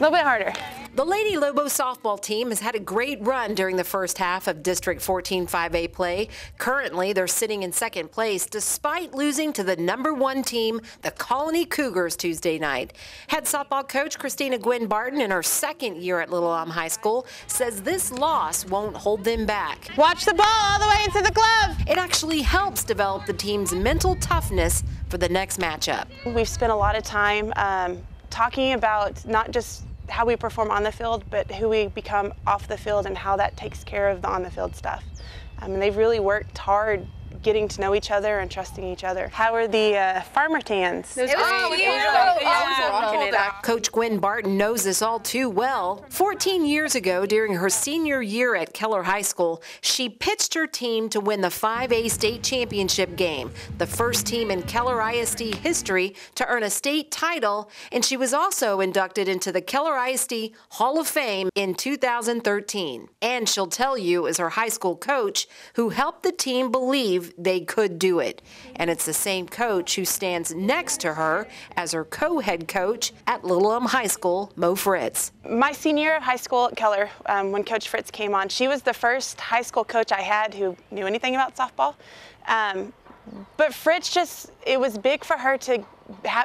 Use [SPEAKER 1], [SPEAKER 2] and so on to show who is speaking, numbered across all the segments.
[SPEAKER 1] little bit harder.
[SPEAKER 2] The Lady Lobo softball team has had a great run during the first half of District 14 5A play. Currently, they're sitting in second place despite losing to the #1 team, the Colony Cougars, Tuesday night. Head softball coach Christina Gwynn Barton, in her second year at Little Elm High School, says this loss won't hold them back.
[SPEAKER 1] Watch the ball all the way into the glove.
[SPEAKER 2] It actually helps develop the team's mental toughness for the next matchup.
[SPEAKER 1] We've spent a lot of time talking about not just how we perform on the field, but who we become off the field and how that takes care of the on-the-field stuff. And they've really worked hard getting to know each other and trusting each other. How are the farmer tans?
[SPEAKER 2] Coach Gwynn Barton knows this all too well. 14 years ago, during her senior year at Keller High School, she pitched her team to win the 5A state championship game, the first team in Keller ISD history to earn a state title, and she was also inducted into the Keller ISD Hall of Fame in 2013. And she'll tell you, as her high school coach, who helped the team believe they could do it. And it's the same coach who stands next to her as her co-head coach at Little Elm High School, Mo Fritz.
[SPEAKER 1] My senior year of high school at Keller, when Coach Fritz came on, she was the first high school coach I had who knew anything about softball. But Fritz it was big for her to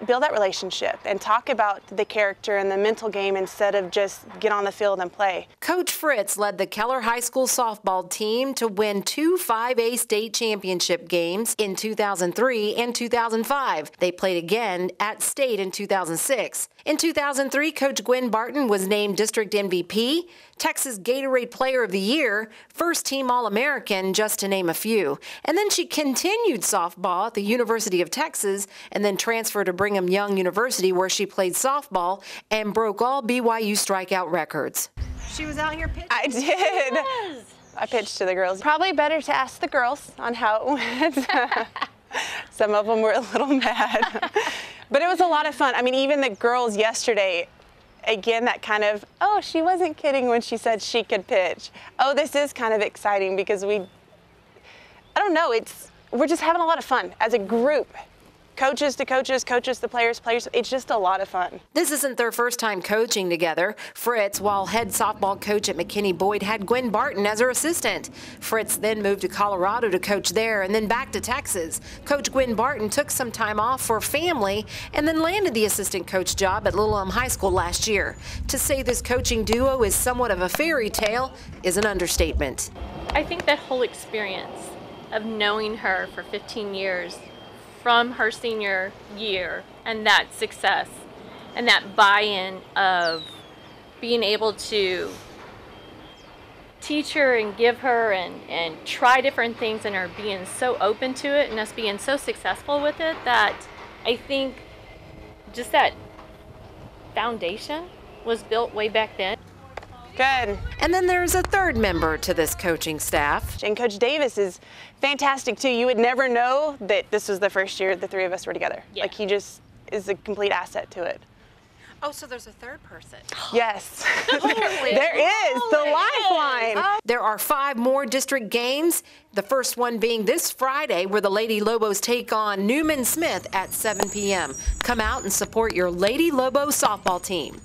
[SPEAKER 1] build that relationship and talk about the character and the mental game instead of just get on the field and play.
[SPEAKER 2] Coach Fritz led the Keller High School softball team to win 2 5A state championship games in 2003 and 2005. They played again at state in 2006. In 2003, Coach Gwynn Barton was named District MVP, Texas Gatorade Player of the Year, First Team All-American, just to name a few. And then she continued softball at the University of Texas and then transferred to Brigham Young University, where she played softball and broke all BYU strikeout records.
[SPEAKER 3] She was out here pitching.
[SPEAKER 1] I did. I pitched to the girls. Probably better to ask the girls on how it went. Some of them were a little mad. But it was a lot of fun. I mean, even the girls yesterday, again, that kind of, oh, she wasn't kidding when she said she could pitch. Oh, this is kind of exciting because I don't know, we're just having a lot of fun as a group. Coaches to coaches, coaches to players, it's just a lot of fun.
[SPEAKER 2] This isn't their first time coaching together. Fritz, while head softball coach at McKinney Boyd, had Gwynn Barton as her assistant. Fritz then moved to Colorado to coach there and then back to Texas. Coach Gwynn Barton took some time off for family and then landed the assistant coach job at Little Elm High School last year. To say this coaching duo is somewhat of a fairy tale is an understatement.
[SPEAKER 4] I think that whole experience of knowing her for 15 years, from her senior year, and that success and that buy-in of being able to teach her and give her and try different things, and her being so open to it and us being so successful with it, that I think just that foundation was built way back then.
[SPEAKER 1] Good.
[SPEAKER 2] And then there's a third member to this coaching staff.
[SPEAKER 1] And Coach Davis is fantastic too. You would never know that this was the first year the three of us were together.
[SPEAKER 4] Yeah.
[SPEAKER 1] Like, he just is a complete asset to it.
[SPEAKER 3] Oh, so there's a third person.
[SPEAKER 1] Yes. There is the lifeline.
[SPEAKER 2] There are 5 more district games, the first one being this Friday, where the Lady Lobos take on Newman Smith at 7 p.m. Come out and support your Lady Lobo softball team.